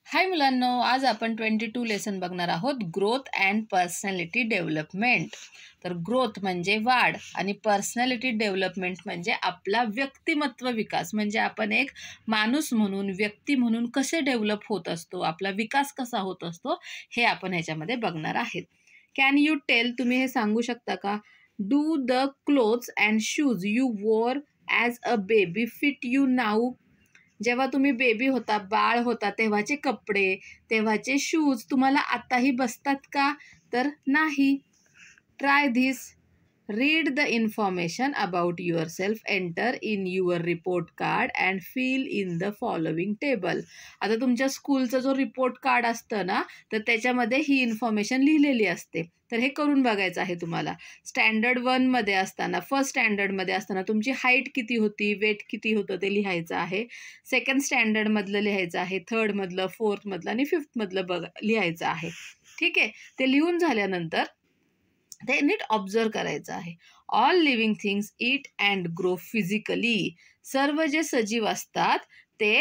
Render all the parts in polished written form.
हाय मुलांनो, आज आपण 22 लेसन बघणार आहोत, ग्रोथ अँड पर्सनॅलिटी डेव्हलपमेंट. तर ग्रोथ म्हणजे वाढ आणि पर्सनॅलिटी डेव्हलपमेंट म्हणजे आपला व्यक्तिमत्व विकास. म्हणजे आपण एक माणूस म्हणून, व्यक्ती म्हणून कसे डेव्हलप होत असतो, आपला विकास कसा होत असतो, हे आपण ह्याच्यामध्ये बघणार आहेत. कॅन यू टेल, तुम्ही हे सांगू शकता का? Do the clothes and shoes you wore as a baby fit you now? जेव्हा तुम्ही बेबी होता, बाळ होता, तेव्हाचे कपडे, तेव्हाचे शूज तुम्हाला आताही बसतात का? तर नाही. Try this. Read the information about yourself, enter in your report card and fill in the following table. आता तुमच्या स्कूलचं जो रिपोर्ट कार्ड असतं ना, तर त्याच्यामध्ये ही इन्फॉर्मेशन लिहिलेली असते. तर हे करून बघायचं आहे तुम्हाला. स्टँडर्ड 1मध्ये असताना, फर्स्ट स्टँडर्डमध्ये असताना तुमची हाईट किती होती, वेट किती होतं ते लिहायचं आहे. सेकंड स्टँडर्डमधलं लिहायचं आहे, थर्डमधलं, फोर्थमधलं आणि फिफ्थमधलं लिहायचं आहे. ठीक आहे. ते लिहून झाल्यानंतर ते नीट ऑब्झर्व करायचं आहे. All living things eat and grow physically. सर्व जे सजीव असतात ते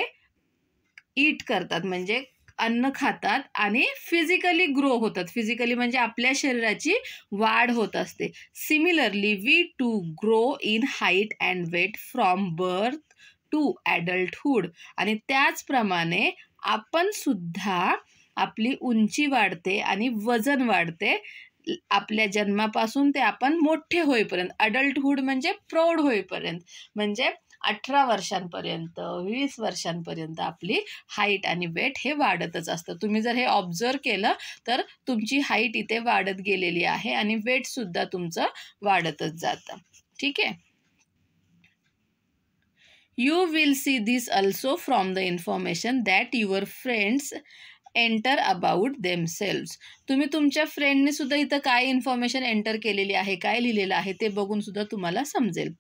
ईट करतात, म्हणजे अन्न खातात आणि फिजिकली ग्रो होतात. फिजिकली म्हणजे आपल्या शरीराची वाढ होत असते. Similarly we too grow in height and weight from birth to adulthood. आणि त्याचप्रमाणे आपण सुद्धा, आपली उंची वाढते आणि वजन वाढते आपल्या जन्मापासून ते आपण मोठे होईपर्यंत. अडल्टहूड म्हणजे प्रौढ होईपर्यंत, म्हणजे 18 वर्षांपर्यंत, 20 वर्षांपर्यंत आपली हाईट आणि वेट हे वाढतच असतं. तुम्ही जर हे ऑब्झर्व केलं तर तुमची हाईट इथे वाढत गेलेली आहे आणि वेटसुद्धा तुमचं वाढतच जातं. ठीक आहे. You will see this also from the information that your friends enter about themselves. तुम्ही तुमच्या फ्रेंडने सुद्धा इथं काय इन्फॉर्मेशन एंटर केलेली आहे, काय लिहिलेलं आहे ते बघून सुद्धा तुम्हाला समजेल.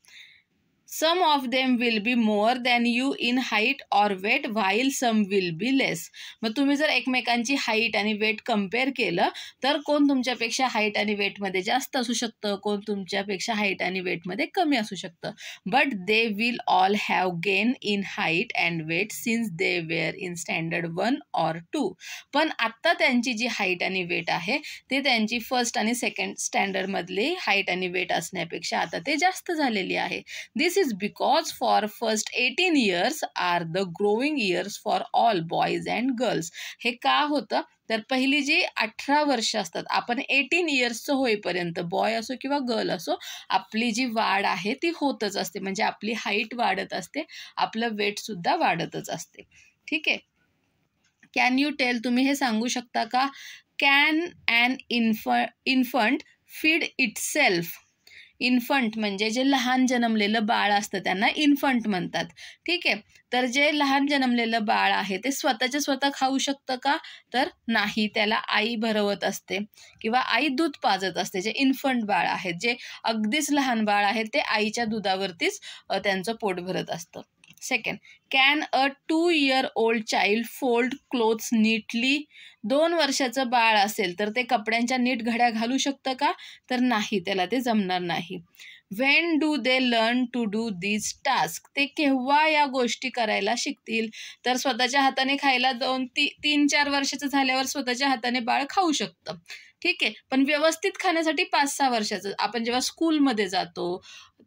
Some of them will be more than you in height or weight while some will be less. मग तुम्ही जर एकमेकांची हाईट आणि वेट कम्पेअर केलं तर कोण तुमच्यापेक्षा हाईट आणि वेटमध्ये जास्त असू शकतं, कोण तुमच्यापेक्षा हाईट आणि वेटमध्ये कमी असू शकतं. But they will all have gain in height and weight since they were in standard 1 or 2. पण आत्ता त्यांची जी हाईट आणि वेट आहे ते त्यांची फर्स्ट आणि सेकंड स्टँडर्डमधली हाईट आणि वेट असण्यापेक्षा आता ते जास्त झालेली आहे. This is because for first 18 years are the growing years for all boys and girls. हे का होतं तर पहिली जी 18 वर्ष असतात, आपण 18 इयर्सचं होईपर्यंत, बॉय असो किंवा गर्ल असो, आपली जी वाढ आहे ती होतच असते. म्हणजे आपली हाईट वाढत असते, आपलं वेटसुद्धा वाढतच असते. ठीक आहे. कॅन यू टेल, तुम्ही हे सांगू शकता का? Can an infant feed itself? Infant म्हणजे जे लहान जन्मलेलं बाळ असतं त्यांना इन्फंट म्हणतात. ठीक आहे. तर जे लहान जन्मलेलं बाळ आहे ते स्वतःच्या स्वतः खाऊ शकतं का? तर नाही, त्याला आई भरवत असते किंवा आई दूध पाजत असते. जे इन्फंट बाळ आहेत, जे अगदीच लहान बाळ आहे, ते आईच्या दुधावरतीच त्यांचं पोट भरत असतं. Second, can a 2 year old child fold clothes neatly? 2 वर्षाचं बाळ असेल तर ते कपड्यांच्या नीट घड्या घालू शकतं का? तर नाही, त्याला ते जमणार नाही. When do they learn to do these task? ते केव्हा या गोष्टी करायला शिकतील? तर स्वतःच्या हाताने खायला 3-4 वर्षाचं झाल्यावर स्वतःच्या हाताने बाळ खाऊ शकतं. ठीक आहे. पण व्यवस्थित खाण्यासाठी 5-6 वर्षाचं, आपण जेव्हा स्कूलमध्ये जातो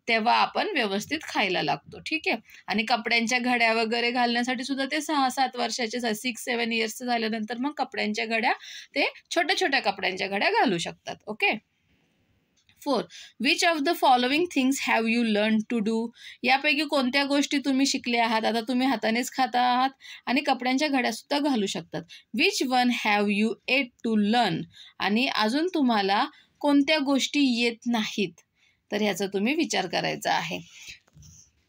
तेव्हा आपण व्यवस्थित खायला लागतो. ठीक आहे. आणि कपड्यांच्या घड्या वगैरे घालण्यासाठी सुद्धा ते 6-7 वर्षाचे, 6-7 इयर्सचं झाल्यानंतर मग कपड्यांच्या घड्या, ते छोट्या छोट्या कपड्यांच्या घड्या घालू शकतात. Okay. 4. Which of the following things have you learn to do? यापैकी कोणत्या गोष्टी तुम्ही शिकले आहात? आता तुम्ही हातानेच खाता आहात आणि कपड्यांच्या घड्यासुद्धा घालू शकतात. Which one have you yet to learn? आणि अजून तुम्हाला कोणत्या गोष्टी येत नाहीत? तर ह्याचा तुम्ही विचार करायचा आहे.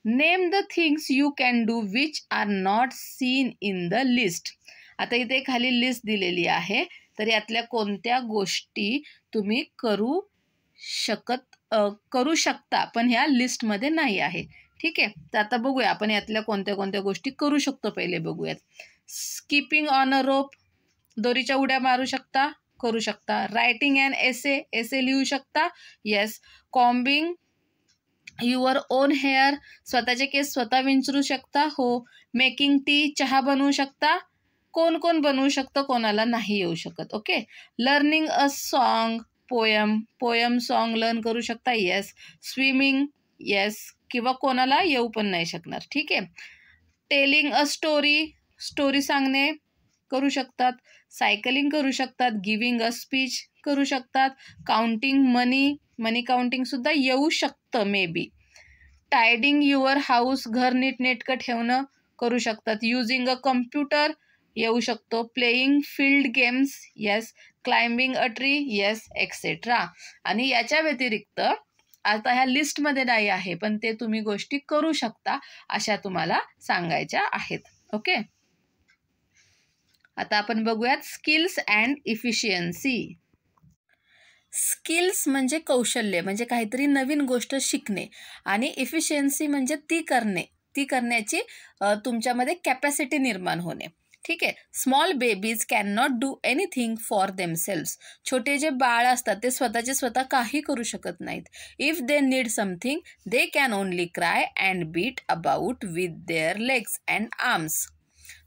Name the things you can do which are not seen in the list. आता इथे खाली लिस्ट दिलेली आहे, तर यातल्या कोणत्या गोष्टी तुम्ही करू शकता पण ह्या लिस्टमध्ये नाही आहे. ठीक आहे. तर आता बघूया आपण यातल्या कोणत्या कोणत्या गोष्टी करू शकतो, पहिले बघूयात. स्किपिंग ऑन अ रोप, दोरीच्या उड्या मारू शकता, करू शकता. रायटिंग अँड एसे लिहू शकता, yes. Combing your on hair, स्वतःचे केस स्वतः विंचरू शकता, हो. मेकिंग टी, चहा बनवू शकता, कोण कोण बनवू शकतं, कोणाला नाही येऊ शकत. Okay. Learning a song, poem song learn करू शकता. येस. Swimming, yes. किंवा कोणाला येऊ पण नाही शकणार. ठीक आहे. टेलिंग अ स्टोरी सांगणे करू शकतात. सायकलिंग करू शकतात. गिविंग अ स्पीच करू शकतात. काउंटिंग मनी काउंटिंग सुद्धा येऊ शकतं मे बी. टायडिंग युअर हाऊस, घर नीटनेटकं ठेवणं करू शकतात. युजिंग अ कम्प्युटर येऊ शकतो. Playing field games, yes. Climbing a tree, yes, etcetera. आणि याच्या व्यतिरिक्त आता ह्या लिस्टमध्ये नाही आहे, पण ते तुम्ही गोष्टी करू शकता अशा तुम्हाला सांगायच्या आहेत. ओके. आता आपण बघूयात स्किल्स अँड इफिशियन्सी. स्किल्स म्हणजे कौशल्य, म्हणजे काहीतरी नवीन गोष्ट शिकणे, आणि इफिशियन्सी म्हणजे ती करण्याची तुमच्यामध्ये कॅपॅसिटी निर्माण होणे. ठीक आहे. Small babies can not do anything for themselves. छोटे जे बाळ असतात ते स्वतः काही करू शकत नाहीत. If they need something they can only cry and beat about with their legs and arms.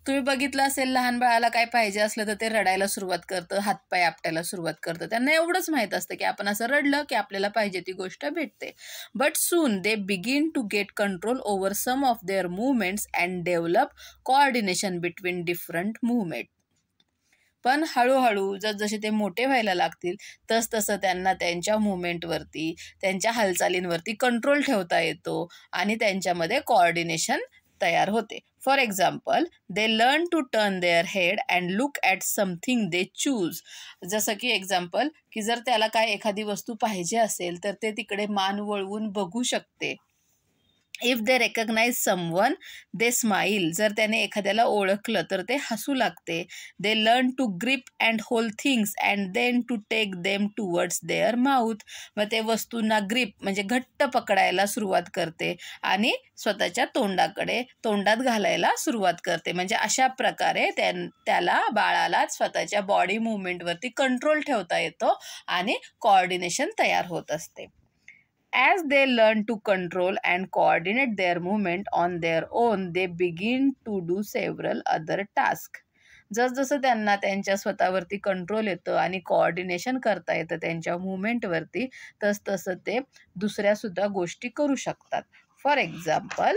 तुम्ही बघितलं असेल, लहान बाळाला काय पाहिजे असलं तर ते रडायला सुरुवात करतं, हातपाय आपटायला सुरुवात करतं. त्यांना एवढंच माहीत असतं की आपण असं रडलं की आपल्याला पाहिजे ती गोष्ट भेटते. But soon they begin to get control over some of their movements and develop coordination between different movement. पण हळूहळू जसजसे ते मोठे व्हायला लागतील तसतसं त्यांना त्यांच्या मुवमेंटवरती, त्यांच्या हालचालींवरती कंट्रोल ठेवता येतो आणि त्यांच्यामध्ये कोऑर्डिनेशन तयार होते. For example, they learn to turn their head and look at something they choose. जसं की एक्झाम्पल, की जर त्याला काय एखादी वस्तू पाहिजे असेल तर ते तिकडे मान वळवून बघू शकते. If they recognise someone they smile. जर त्याने एखाद्याला ओळखलं तर ते हसू लागते. They learn to grip and hold things and then to take them towards their mouth. मग ते वस्तूंना ग्रिप म्हणजे घट्ट पकडायला सुरुवात करते आणि स्वतःच्या तोंडात घालायला सुरुवात करते. म्हणजे अशा प्रकारे त्याला बाळाला स्वतःच्या बॉडी मुवमेंटवरती कंट्रोल ठेवता येतो आणि कोऑर्डिनेशन तयार होत असते. As they learn to control and coordinate their movement on their own, they begin to do several other tasks. जसजसं त्यांना त्यांच्या स्वतःवरती कंट्रोल येतं आणि कोऑर्डिनेशन करता येतं त्यांच्या मुवमेंटवरती, तसतसं ते दुसऱ्या सुद्धा गोष्टी करू शकतात. For example,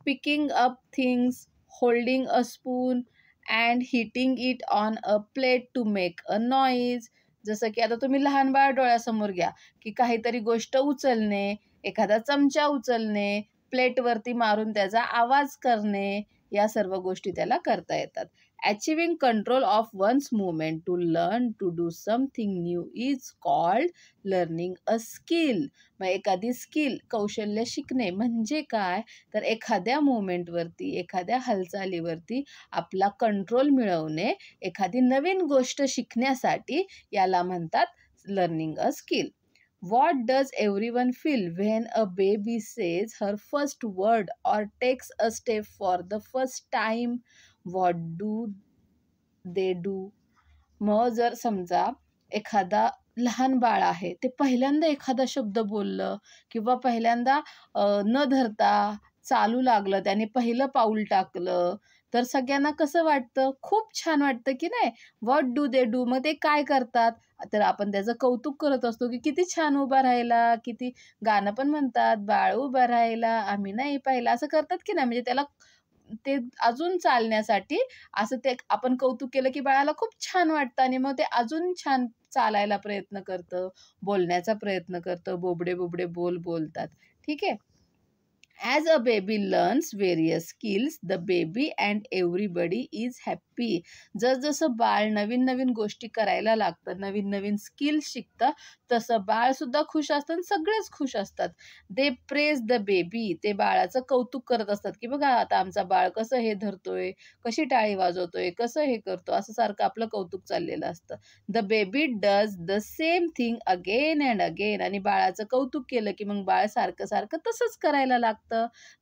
picking up things, holding a spoon and hitting it on a plate to make a noise. जसं की आता तुम्ही लहान बाळ डोळ्यासमोर घ्या, की काहीतरी गोष्ट उचलणे, एखादा चमचा उचलणे, प्लेटवरती मारून त्याचा आवाज करणे, या सर्व गोष्टी त्याला करता येतात. Achieving control of one's movement to learn to do something new is called learning a skill. मग एखादी स्किल, कौशल्य शिकणे म्हणजे काय, तर एखाद्या मुवमेंटवरती, एखाद्या हालचालीवरती आपला कंट्रोल मिळवणे, एखादी नवीन गोष्ट शिकण्यासाठी याला म्हणतात learning a skill. What does everyone feel when a baby says her first word or takes a step for the first time? What do they do? मग जर समजा एखादा लहान बाळ आहे, ते पहिल्यांदा एखादा शब्द बोललं किंवा पहिल्यांदा न धरता चालू लागलं, त्याने पहिलं पाऊल टाकलं, तर सगळ्यांना कसं वाटतं? खूप छान वाटतं की नाही? What do they do? मग ते काय करतात? तर आपण त्याचं कौतुक करत असतो, की किती छान उभा राहिला, किती गाणं पण म्हणतात, बाळ उभा राहिला, आम्ही नाही पाहिला, असं करतात की नाही? म्हणजे त्याला ते अजून चालण्यासाठी असं ते आपण कौतुक केलं, की बाळाला खूप छान वाटतं आणि मग ते अजून छान चालायला प्रयत्न करतं, बोलण्याचा प्रयत्न करतं, बोबडे बोल बोलतात. ठीक आहे. As a baby learns various skills, the baby and everybody is happy. जसं बाळ नवीन गोष्टी करायला लागतं, नवीन स्किल्स शिकतं, तसं बाळ सुद्धा खुश असतं आणि सगळेच खुश असतात. दे प्रेज द बेबी. ते बाळाचं कौतुक करत असतात, की बघा आता आमचा बाळ कसं हे धरतोय, कशी टाळी वाजवतोय, कसं हे करतो, असं सारखं आपलं कौतुक चाललेलं असतं. The baby does the same thing again and again. आणि बाळाचं कौतुक केलं की मग बाळ सारखं तसंच करायला लागतं.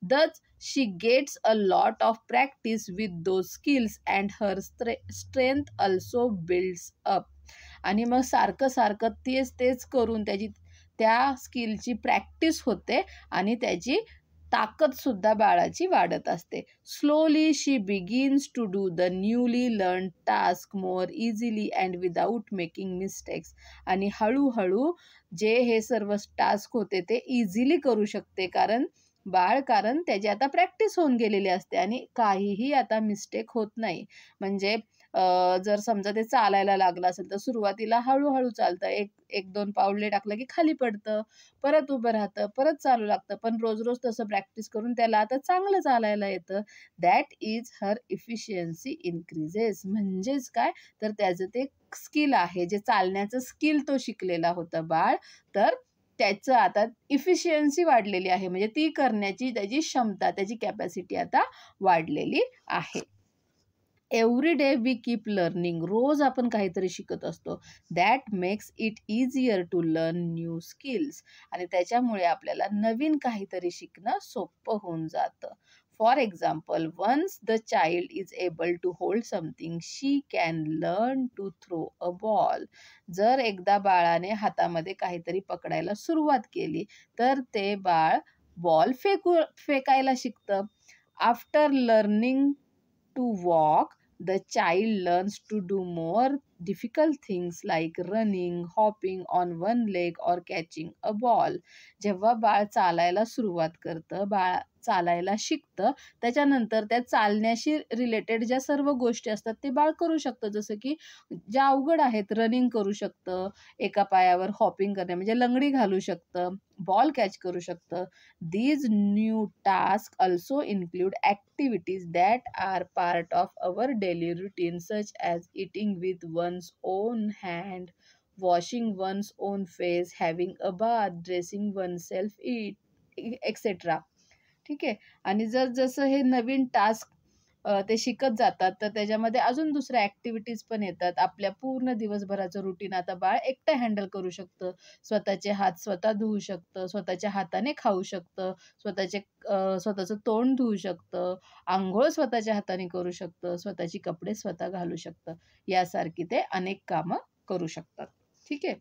Thus, she gets a lot of practice with those skills and her strength also builds up. आणि मग सारखं तेच करून त्या स्किलची प्रॅक्टिस होते आणि त्याची ताकदसुद्धा बाळाची वाढत असते. Slowly she begins to do the newly learn task more easily and without making mistakes. आणि हळूहळू जे हे सर्व टास्क होते ते इझिली करू शकते, कारण त्याची आता प्रॅक्टिस होऊन गेलेली असते आणि काहीही आता मिस्टेक होत नाही. म्हणजे जर समजा ते चालायला लागलं असेल तर सुरुवातीला हळूहळू चालतं, एक दोन पावले टाकलं की खाली पडतं, परत उभं राहतं, परत चालू लागतं. पण रोज रोज तसं प्रॅक्टिस करून त्याला आता चांगलं चालायला येतं. That is her efficiency increases. म्हणजेच काय, तर त्याचं ते स्किल आहे, जे चालण्याचं स्किल तो शिकलेला होता बाळ, तर त्याचं आता इफिशियन्सी वाढलेली आहे. म्हणजे ती करण्याची त्याची क्षमता, त्याची कॅपॅसिटी आता वाढलेली आहे. Every day we keep learning. रोज आपण काहीतरी शिकत असतो. That makes it easier to learn new skills. आणि त्याच्यामुळे आपल्याला नवीन काहीतरी शिकणं सोपं होऊन जातं. For example, once the child is able to hold something she can learn to throw a ball. जर एकदा बाळाने हातामध्ये काहीतरी पकडायला सुरुवात केली तर ते बाळ बॉल फेकायला शिकतं. After learning to walk, the child learns to do more difficult things like running, hopping on one leg or catching a ball. जेव्हा बाळ चालायला सुरुवात करतं, बाळ चालायला शिकतं, त्याच्यानंतर त्या चालण्याशी रिलेटेड ज्या सर्व गोष्टी असतात ते बाळ करू शकतं. जसं की ज्या अवघड आहेत, रनिंग करू शकतं, एका पायावर हॉपिंग करणे म्हणजे लंगडी घालू शकतं, बॉल कॅच करू शकतं. These new tasks also include activities that are part of our daily routine, such as eating with one's own hand, washing one's own face, having a bath, dressing oneself, etc. ठीक आहे. आणि जसं हे नवीन task ते शिकत जातात, तर त्याच्यामध्ये अजून दुसऱ्या ॲक्टिव्हिटीज पण येतात. आपल्या पूर्ण दिवसभराचं रुटीन आता बाळ एकटं हँडल करू शकतं. स्वतःचे हात स्वतः धुवू शकतं, स्वतःच्या हाताने खाऊ शकतं, स्वतःचं तोंड धुवू शकतं, अंघोळ स्वतःच्या हाताने करू शकतं, स्वतःची कपडे स्वतः घालू शकतं. यासारखी ते अनेक कामं करू शकतात. ठीक आहे.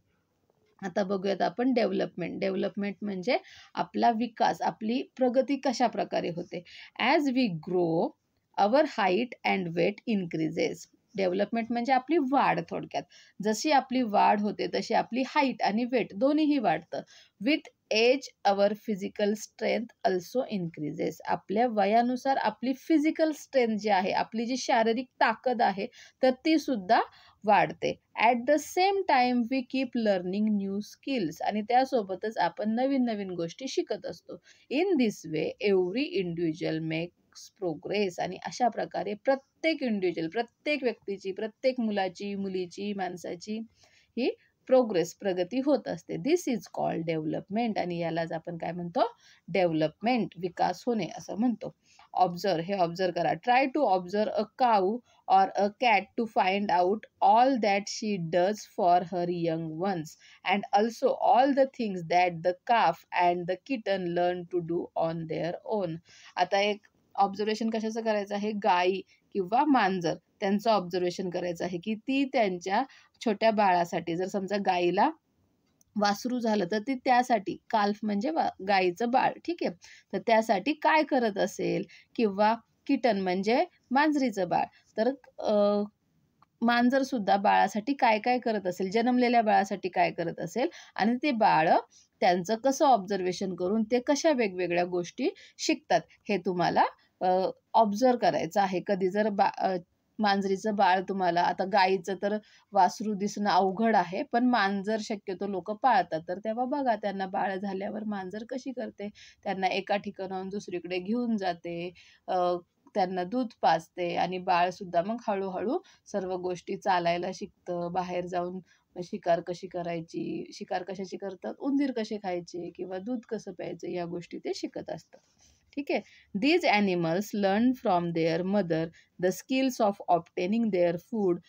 आता बघूयात आपण डेव्हलपमेंट. डेव्हलपमेंट म्हणजे आपला विकास, आपली प्रगती कशा प्रकारे होते. As we grow our height and weight increases. Development म्हणजे आपली वाढ थोडक्यात. जशी आपली वाढ होते तशी आपली हाईट आणि वेट दोन्हीही वाढतं. With as our physical strength also increases. आपल्या वयानुसार आपली फिजिकल स्ट्रेंथ जी आहे, आपली जी शारीरिक ताकद आहे, तर ती सुद्धा वाढते. At the same time we keep learning new skills. आणि त्यासोबतच आपण नवीन नवीन गोष्टी शिकत असतो. In this way every individual makes progress. आणि अशा प्रकारे प्रत्येक इंडिव्हिज्युअल, प्रत्येक व्यक्तीची, प्रत्येक मुलाची, मुलीची, माणसाची ही प्रगती होत असते. दिस इज कॉल्ड डेव्हलपमेंट. आणि यालाच आपण काय म्हणतो, डेव्हलपमेंट, विकास होणे असं म्हणतो. ऑब्झर्व, हे ऑब्झर्व करा. Try to observe a cow or a cat to find out all that she does for her young ones, and also all the things that the calf and the kitten learn to do on their own. आता एक observation कशाचं करायचं आहे, गाई किंवा मांजर त्यांचं observation करायचं आहे की ती त्यांच्या छोट्या बाळासाठी, जर समजा गाईला वासरू झालं तर ती त्यासाठी, काल्फ म्हणजे गाईचं बाळ, ठीक आहे, तर त्यासाठी काय करत असेल, किंवा किटन म्हणजे मांजरीचं बाळ, तर मांजर सुद्धा बाळासाठी काय काय करत असेल, जन्मलेल्या बाळासाठी काय करत असेल, आणि ते बाळ त्यांचं कसं ऑब्झर्वेशन करून ते कशा वेगवेगळ्या गोष्टी शिकतात हे तुम्हाला ऑब्झर्व करायचं आहे. कधी जर मांजरीचं बाळ तुम्हाला, आता गाईचं तर वासरू दिसणं अवघड आहे, पण मांजर शक्यतो लोक पाळतात, तर तेव्हा बघा त्यांना बाळ झाल्यावर मांजर कशी करते, त्यांना एका ठिकाणाहून दुसरीकडे घेऊन जाते, त्यांना दूध पाजते, आणि बाळ सुद्धा मग हळूहळू सर्व गोष्टी चालायला शिकतं, बाहेर जाऊन शिकार कशी करायची, शिकार कशाची करतात, उंदीर कसे खायचे किंवा दूध कसं प्यायचं, या गोष्टी ते शिकत असतात. ठीक आहे. These animals learn from their mother the skills of obtaining their food,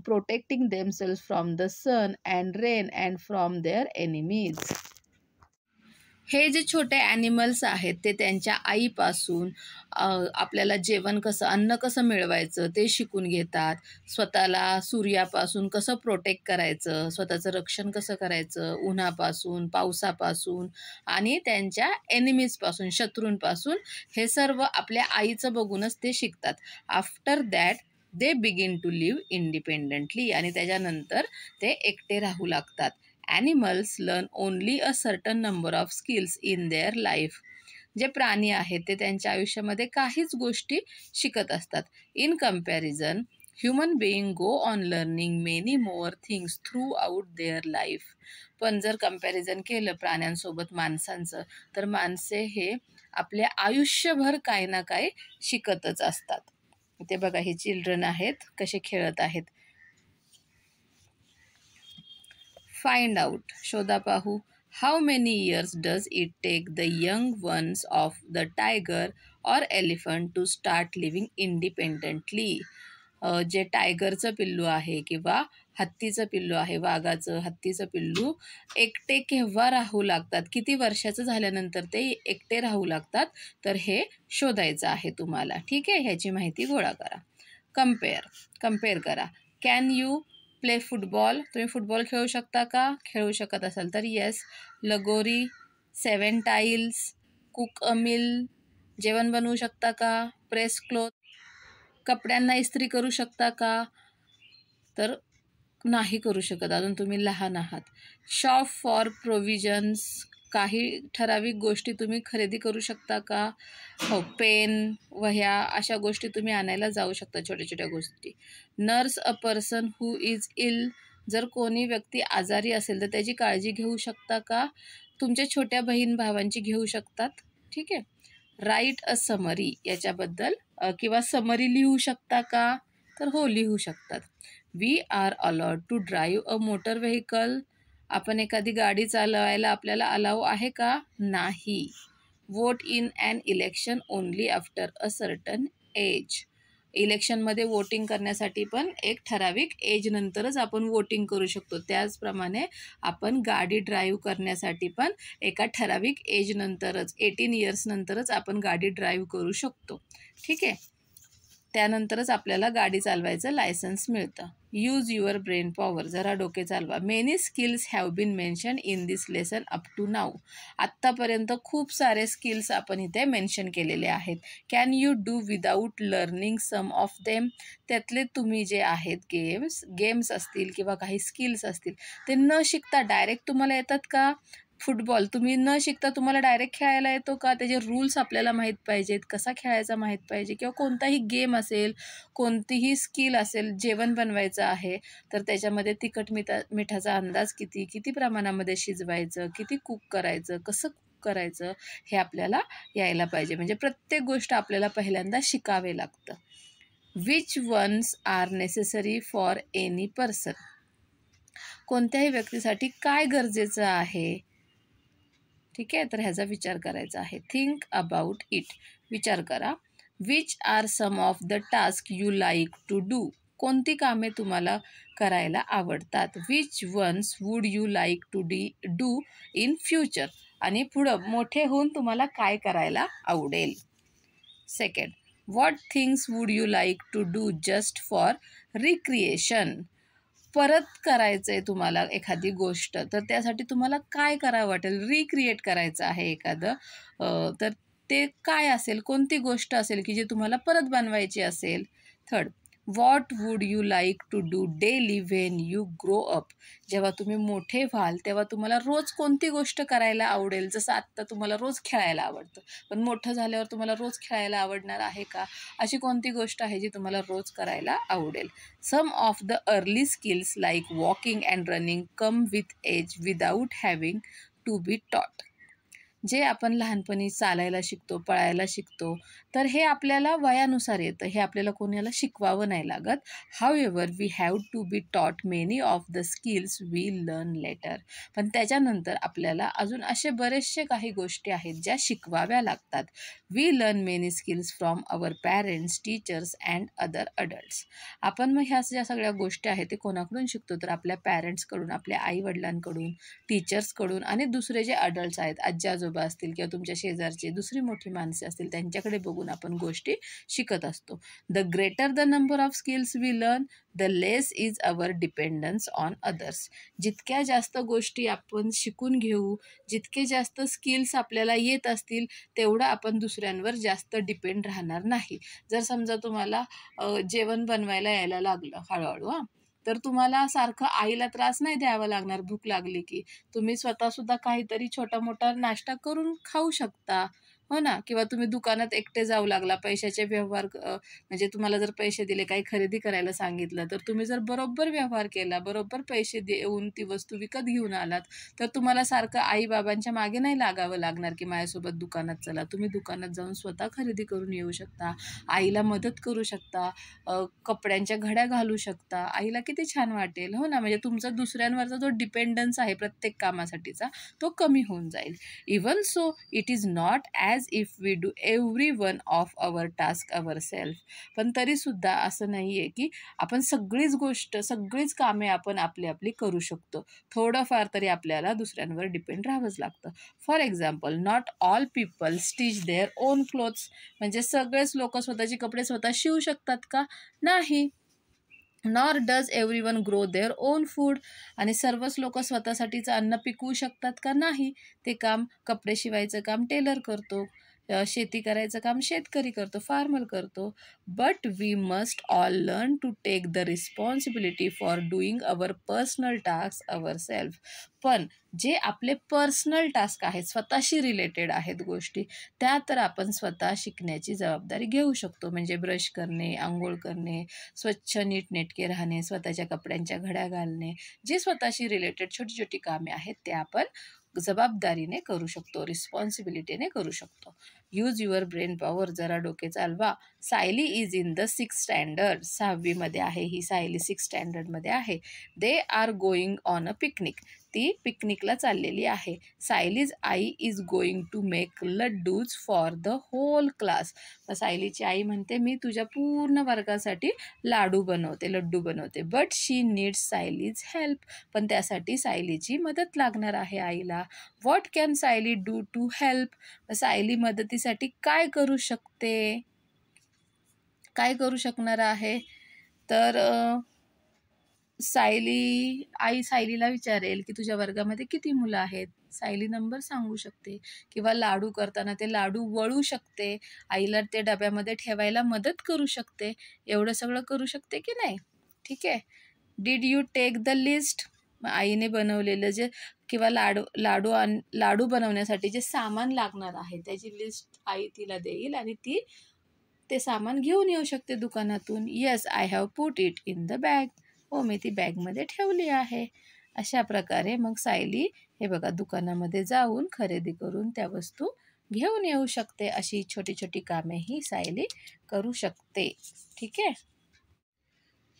protecting themselves from the sun and rain and from their enemies. हे जे छोटे ॲनिमल्स आहेत ते त्यांच्या आईपासून आपल्याला जेवण कसं, अन्न कसं मिळवायचं ते शिकून घेतात. स्वतःला सूर्यापासून कसं प्रोटेक्ट करायचं, स्वतःचं रक्षण कसं करायचं, उन्हापासून, पावसापासून आणि त्यांच्या एनिमीजपासून, शत्रूंपासून, हे सर्व आपल्या आईचं बघूनच ते शिकतात. After that they begin to live independently, आणि त्याच्यानंतर ते एकटे राहू लागतात. Animals learn only a certain number of skills in their life. जे प्राणी आहेत ते त्यांच्या आयुष्यामध्ये काहीच गोष्टी शिकत असतात. In comparison human being go on learning many mower things through out their life. पण जर कम्पॅरिझन केलं प्राण्यांसोबत माणसांचं, तर माणसे हे आपल्या आयुष्यभर काही ना काही शिकतच असतात. ते बघा, हे चिल्ड्रन आहेत कसे खेळत आहेत. फाइंड आउट, शोधा पाहू. How many years does it take the young ones of the tiger और elephant to start living independently. जे टायगरचं पिल्लू आहे किंवा हत्तीचं पिल्लू आहे, वाघाचं, हत्तीचं पिल्लू एकटे केव्हा राहू लागतात, किती वर्षाचं झाल्यानंतर ते एकटे राहू लागतात, तर हे शोधायचं आहे तुम्हाला. ठीक आहे, ह्याची माहिती गोळा करा. कम्पेअर करा. Can you play football? तुम्ही फुटबॉल खेळू शकता का? खेळू शकत असाल तर येस. लगोरी, 7 टाईल्स, कुक अ मील, जेवण बनवू शकता का? प्रेस क्लोथ, कपड्यांना इस्त्री करू शकता का? तर नाही करू शकत, अजून तुम्ही लहान आहात. शॉप फॉर प्रोव्हिजन्स, काही ठराविक गोष्टी तुम्ही खरेदी करू शकता का? हो, पेन, वह्या, अशा गोष्टी तुम्ही आणायला जाऊ शकता, छोट्या छोट्या गोष्टी. Nurse a person who is ill, जर कोणी व्यक्ती आजारी असेल तर त्याची काळजी घेऊ शकता का? तुमच्या छोट्या बहीण भावांची घेऊ शकतात. ठीक आहे. राईट अ समरी, याच्याबद्दल किंवा समरी लिहू शकता का? तर हो, लिहू शकतात. We are allowed to drive a motor vehicle, आपण एखादी गाडी चालवायला आपल्याला अलाउ आहे का? नाही. Vote in an election only after a certain age, इलेक्शनमध्ये वोटिंग करण्यासाठी पण एक ठराविक एज नंतरच आपण वोटिंग करू शकतो. त्याचप्रमाणे आपण गाडी ड्राईव्ह करण्यासाठी पण एका ठराविक एज नंतरच, 18 इयर्स नंतरच आपण गाडी ड्राईव्ह करू शकतो. ठीक आहे, त्यानंतरच आपल्याला गाडी चालवायचं लायसन्स मिळतं. यूज युअर ब्रेन पॉवर, जरा डोके चालवा. Many skills have been mention in this lesson up to now, आत्तापर्यंत खूप सारे स्किल्स आपण इथे मेन्शन केलेले आहेत. Can you do without learning some of them, त्यातले तुम्ही जे आहेत गेम्स असतील किंवा काही स्किल्स असतील, ते न शिकता डायरेक्ट तुम्हाला येतात का? फुटबॉल तुम्ही न शिकता तुम्हाला डायरेक्ट खेळायला येतो का? त्याचे रूल्स आपल्याला माहीत पाहिजेत, कसा खेळायचा माहीत पाहिजे. किंवा कोणताही गेम असेल, कोणतीही स्किल असेल, जेवण बनवायचं आहे तर त्याच्यामध्ये तिखट मिठाचा अंदाज किती प्रमाणामध्ये शिजवायचं, किती कुक करायचं, कसं कुक करायचं, हे आपल्याला यायला पाहिजे. म्हणजे प्रत्येक गोष्ट आपल्याला पहिल्यांदा शिकावे लागतं. Which ones are necessary for any person, कोणत्याही व्यक्तीसाठी काय गरजेचं आहे. ठीक आहे, तर ह्याचा विचार करायचा आहे. थिंक अबाउट इट, विचार करा. Which are some of the task you like to do, कोणती कामे तुम्हाला करायला आवडतात. Which ones would you like to do in future, आणि पुढं मोठे होऊन तुम्हाला काय करायला आवडेल. Second, what things would you like to do just for recreation, परत करायचं आहे तुम्हाला एखादी गोष्ट, तर त्यासाठी तुम्हाला काय करावं वाटेल, रिक्रिएट करायचं आहे एखादं, तर ते काय असेल, कोणती गोष्ट असेल की जी तुम्हाला परत बनवायची असेल. Third, what would you like to do daily when you grow up, जेव्हा तुम्ही मोठे व्हाल तेव्हा तुम्हाला रोज कोणती गोष्ट करायला आवडेल. जसं आत्ता तुम्हाला रोज खेळायला आवडतं, पण मोठं झाल्यावर तुम्हाला रोज खेळायला आवडणार आहे का? अशी कोणती गोष्ट आहे जी तुम्हाला रोज करायला आवडेल. Some of the early skills like walking and running come with age without having to be taught, जे आपण लहानपणी चालायला शिकतो, पळायला शिकतो, तर हे आपल्याला वयानुसार येतं, हे आपल्याला कोणाला शिकवावं नाही लागत. However we have to be taught many of the skills we learn later, पण त्याच्यानंतर आपल्याला अजून असे बरेचसे काही गोष्टी आहेत ज्या शिकवाव्या लागतात. We learn many skills from our parents, teachers and other adults, आपण मग ह्या ज्या सगळ्या गोष्टी आहेत ते कोणाकडून शिकतो, तर आपल्या पॅरेंट्सकडून, आपल्या आईवडिलांकडून, टीचर्सकडून आणि दुसरे जे अडल्ट्स आहेत, आजी आजोबा आजोबा असतील किंवा तुमच्या शेजारचे दुसरी मोठी माणसे असतील त्यांच्याकडे बघून आपण गोष्टी शिकत असतो. The greater the number of skills we learn, the less is our dependence on others. जितक्या जास्त गोष्टी आपण शिकून घेऊ, जितके जास्त स्किल्स आपल्याला येत असतील तेवढं आपण दुसऱ्यांवर जास्त डिपेंड राहणार नाही. जर समजा तुम्हाला जेवण बनवायला यायला लागलं हळूहळू तर तुम्हाला सारखं आईला त्रास नाही द्यावा लागणार. भूक लागली की तुम्ही स्वतःसुद्धा काहीतरी छोटा-मोठा नाश्ता करून खाऊ शकता, हो ना? किंवा तुम्ही दुकानात एकटे जाऊ लागला, पैशाचे व्यवहार म्हणजे तुम्हाला जर पैसे दिले, काही खरेदी करायला सांगितलं, तर तुम्ही जर बरोबर व्यवहार केला, बरोबर पैसे देऊन ती वस्तू विकत घेऊन आलात, तर तुम्हाला सारखं आई-बाबांच्या मागे नाही लागावं लागणार, की माझ्यासोबत दुकानात चला. तुम्ही दुकानात जाऊन स्वतः खरेदी करून येऊ शकता, आईला मदत करू शकता, कपड्यांच्या घड्या घालू शकता. आईला किती छान वाटेल, हो ना? म्हणजे तुमचा दुसऱ्यांवरचा जो डिपेंडन्स आहे प्रत्येक कामासाठीचा, तो कमी होऊन जाईल. Even so it is not as if we do every one of our task ourself. पण तरीसुद्धा असं नाही आहे की आपण सगळीच कामे आपण आपली करू शकतो. थोडंफार तरी आपल्याला दुसऱ्यांवर डिपेंड राहावंच लागतं. For example, not all people stitch their own clothes. म्हणजे सगळेच लोक स्वतःचे कपडे स्वतः शिवू शकतात का? नाही. Nor does everyone grow their own food. आणि सर्वच लोक स्वतःसाठीचं अन्न पिकवू शकतात का? नाही. ते काम, कपडे शिवायचं काम टेलर करतो, शेती करायचं काम शेतकरी करतो, फार्मर करतो. But we must all learn to take the responsibility for doing our personal task ourself. पण जे आपले पर्सनल टास्क आहेत, स्वतःशी रिलेटेड आहेत गोष्टी, त्या तर आपण स्वतः शिकण्याची जबाबदारी घेऊ शकतो. म्हणजे ब्रश करणे, आंघोळ करणे, स्वच्छ नीटनेटके राहणे, स्वतःच्या कपड्यांच्या घड्या घालणे, जे स्वतःशी रिलेटेड छोटी छोटी कामे आहेत ते आपण जबाबदारीने करू शकतो, रिस्पॉन्सिबिलिटीने करू शकतो. Use your brain power. जरा डोके चालवा. Sayali is in the 6th standard. 6वीमध्ये आहे ही सायली, 6th स्टँडर्डमध्ये आहे. They are going on a picnic. ती पिकनिकला चाललेली आहे. सायलीज आई is going to make laddoos for the whole class. सायलीची आई म्हणते, मी तुझ्या पूर्ण वर्गासाठी लड्डू बनवते. But she needs Sayali's help. पण त्यासाठी सायलीची मदत लागणार आहे आईला. What can Sayali do to help. Sayali मदतीसाठी काय करू शकते? काय करू शकणार आहे? तर आई सायलीला विचारेल की तुझ्या वर्गामध्ये किती मुलं आहेत. सायली नंबर सांगू शकते किंवा लाडू करताना ते लाडू वळू शकते. आईला ते डब्यामध्ये ठेवायला मदत करू शकते. एवढं सगळं करू शकते की नाही? ठीक आहे. Did you take the list. आईने बनवलेलं जे किंवा लाडू बनवण्यासाठी जे सामान लागणार आहे त्याची लिस्ट आई तिला देईल आणि ती ते सामान घेऊन येऊ शकते दुकानातून. Yes, I have put it in the bag. हो, मी ती बॅगमध्ये ठेवली आहे. अशा प्रकारे मग सायली हे बघा दुकानामध्ये जाऊन खरेदी करून त्या वस्तू घेऊन येऊ शकते. अशी छोटी छोटी कामे ही सायली करू शकते. ठीक आहे.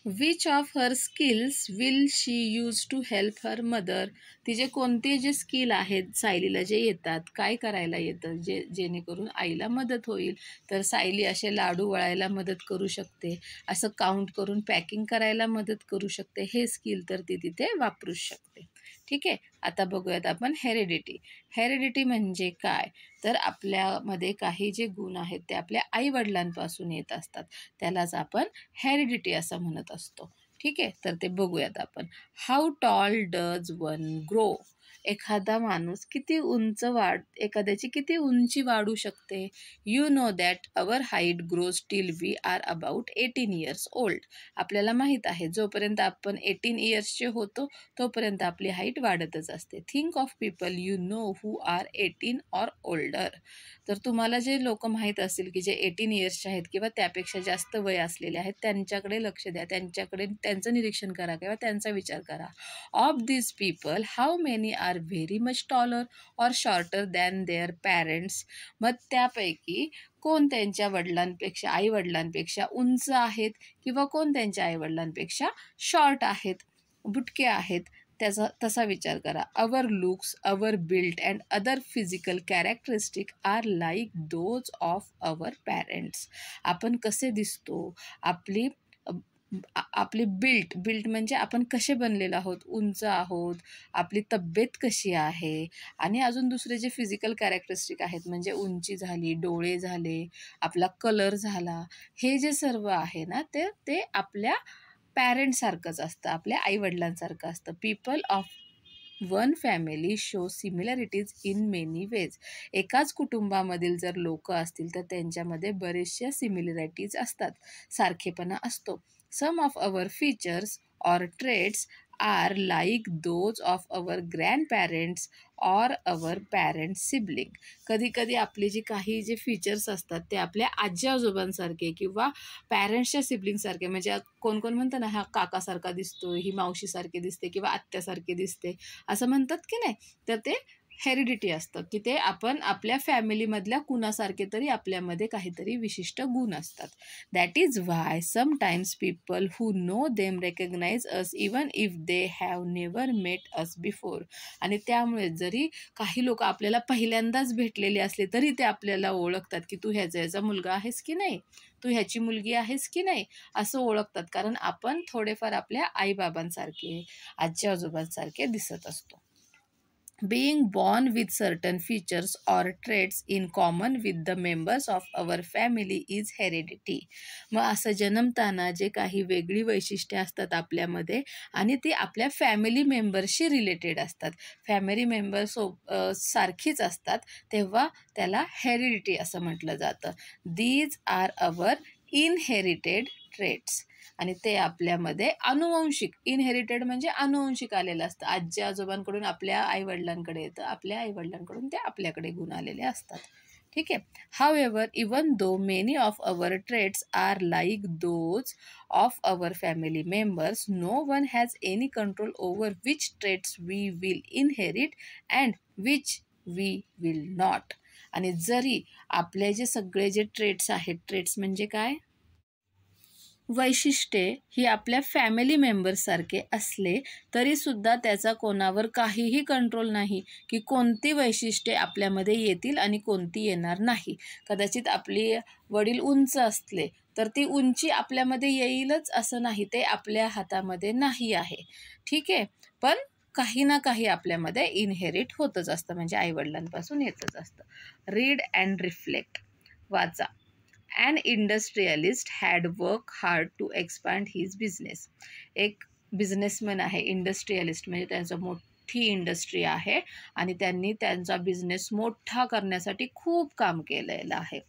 Which of her skills will she use to help her mother. तिचे कोणते जे स्किल आहेत सायलीला जे येतात, काय करायला येतं जेणेकरून आईला मदत होईल. तर सायली असे लाडू वळायला मदत करू शकते, असं काउंट करून पॅकिंग करायला मदत करू शकते. हे स्किल तर ती तिथे वापरू शकते. ठीक आहे. आता बघूयात आपण हेरिडिटी. हेरिडिटी म्हणजे काय? तर आपल्यामध्ये काही जे गुण आहेत ते आपल्या आईवडिलांपासून येत असतात. त्यालाच आपण हेरिडिटी असं म्हणत असतो. ठीक आहे. तर ते बघूयात आपण. How tall does one grow. एखादा माणूस एखाद्याची किती उंची वाढू शकते. You know that our height grows till we are about 18 years old. आपल्याला माहीत आहे जोपर्यंत आपण 18 इयर्सचे होतो तोपर्यंत आपली हाईट वाढतच असते. Think of people you know who are 18 or older. तर तुम्हाला जे लोक माहीत असतील की जे 18 इयर्सचे आहेत किंवा त्यापेक्षा जास्त वय असलेले आहेत त्यांच्याकडे लक्ष द्या. त्यांचं निरीक्षण करा किंवा त्यांचा विचार करा. Of this people how many are very much taller or shorter than their parents. मग त्यापैकी कोण त्यांच्या आईवडिलांपेक्षा उंच आहेत किंवा कोण त्यांच्या आईवडिलांपेक्षा शॉर्ट आहेत, बुटके आहेत, तसा विचार करा. Our looks, our built and other physical characteristic are like those of our parents. आपण कसे दिसतो, आपली आपली बिल्ट म्हणजे आपण कसे बनलेलो आहोत, उंच आहोत, आपली तब्येत कशी आहे आणि अजून दुसरे जे फिजिकल कॅरेक्टरिस्टिक आहेत म्हणजे उंची झाली, डोळे झाले, आपला कलर झाला, हे जे सर्व आहे ना ते ते आपल्या पॅरेंटसारखंच असतं, आपल्या आईवडिलांसारखं असतं. People of one family show similarities in many ways. एकाच कुटुंबामधील जर लोक असतील तर त्यांच्यामध्ये बरेचशा सिमिलॅरिटीज असतात, सारखेपणा असतो. Some of our features or traits are like those of our grandparents or our parents sibling. कधी कधी आपले जे काही जे फीचर्स असतात ते आपल्या आजी आजोबांसारखे किंवा पॅरेंट्सच्या सिबलिंगसारखे, म्हणजे कोण कोण म्हणतं ना, हा काकासारखा दिसतो, ही मावशीसारखी दिसते किंवा आत्यासारखी दिसते, असं म्हणतात की नाही. तर ते हेरिडिटी असतं की ते आपण आपल्या फॅमिलीमधल्या कुणासारखे तरी आपल्यामध्ये काहीतरी विशिष्ट गुण असतात. That is why sometimes people who know them recognise us even if they have never met us before. आणि त्यामुळे जरी काही लोक आपल्याला पहिल्यांदाच भेटलेले असले तरी ते आपल्याला ओळखतात की तू ह्याचा मुलगा आहेस की नाही, तू ह्याची मुलगी आहेस की नाही, असं ओळखतात. कारण आपण थोडेफार आपल्या आईबाबांसारखे, आजी आजोबांसारखे दिसत असतो. Being born with certain features or traits in common with the members of our family is heredity. मग असं जन्मताना जे काही वेगळी वैशिष्ट्ये असतात आपल्यामध्ये आणि ती आपल्या फॅमिली मेंबरशी रिलेटेड असतात, फॅमिली मेंबर सारखीच असतात, तेव्हा त्याला हेरिडिटी असं म्हटलं जातं. These are our inherited traits. आणि ते आपल्यामध्ये अनुवंशिक, इनहेरिटेड म्हणजे अनुवंशिक आलेलं असतं. आजी आजोबांकडून आपल्या आईवडिलांकडे येतं, आपल्या आईवडिलांकडून ते आपल्याकडे गुण आलेले असतात. ठीक आहे. However even though many of our traits are like those of our family members, no one has any control over which traits we will inherit and which we will not. आणि जरी आपले जे सगळे जे ट्रेट्स आहेत, traits म्हणजे काय, वैशिष्ट्ये ही आपल्या फॅमिली मेंबर्ससारखे असले तरीसुद्धा त्याचा कोणावर काहीही कंट्रोल नाही की कोणती वैशिष्ट्ये आपल्यामध्ये येतील आणि कोणती येणार नाही. कदाचित आपली वडील उंच असले तर ती उंची आपल्यामध्ये येईलच असं नाही, ते आपल्या हातामध्ये नाही आहे. ठीक आहे. पण काही ना काही आपल्यामध्ये इनहेरिट होतच असतं, म्हणजे आईवडिलांपासून येतच असतं. Read and reflect. वाचा. An industrialist had worked hard to expand his business. एक बिझनेसमॅन आहे, इंडस्ट्रियलिस्ट म्हणजे त्यांचं मोठी इंडस्ट्री आहे आणि त्यांनी त्यांचा बिझनेस मोठा करण्यासाठी खूप काम केलेलं आहे.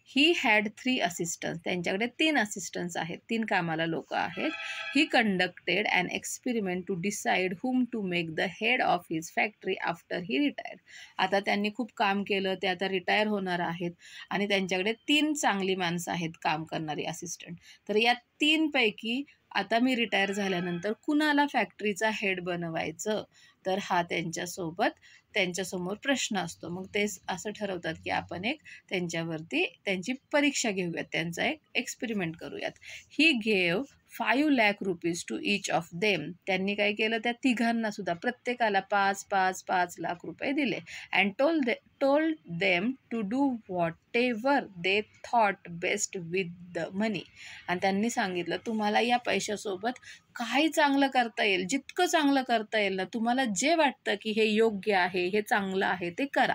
He had 3 assistants. त्यांच्याकडे 3 असिस्टंट्स आहेत, 3 कामाला लोक आहेत. He conducted an experiment to decide whom to make the head of his factory after he retired. आता त्यांनी खूप काम केलं, ते आता रिटायर होणार आहेत आणि त्यांच्याकडे 3 चांगली माणसं आहेत काम करणारी असिस्टंट. तर या 3 पैकी आता मी रिटायर झाल्यानंतर कुणाला फॅक्टरीचा हेड बनवायचं, तर हा त्यांच्यासमोर प्रश्न असतो. मग ते असं ठरवतात की आपण एक त्यांच्यावरती त्यांची परीक्षा घेऊयात, त्यांचा एक एक्सपेरिमेंट करूयात. He gave 5 lakh rupees to each of them. त्यांनी काय केलं, त्या तिघांना सुद्धा प्रत्येकाला 5 लाख रुपये दिले. And told them to do whatever they thought best with the money. आणि त्यांनी सांगितलं तुम्हाला या पैशासोबत काही चांगलं करता येईल, जितकं चांगलं करता येईल ना, तुम्हाला जे वाटतं की हे योग्य आहे, हे चांगलं आहे, ते करा.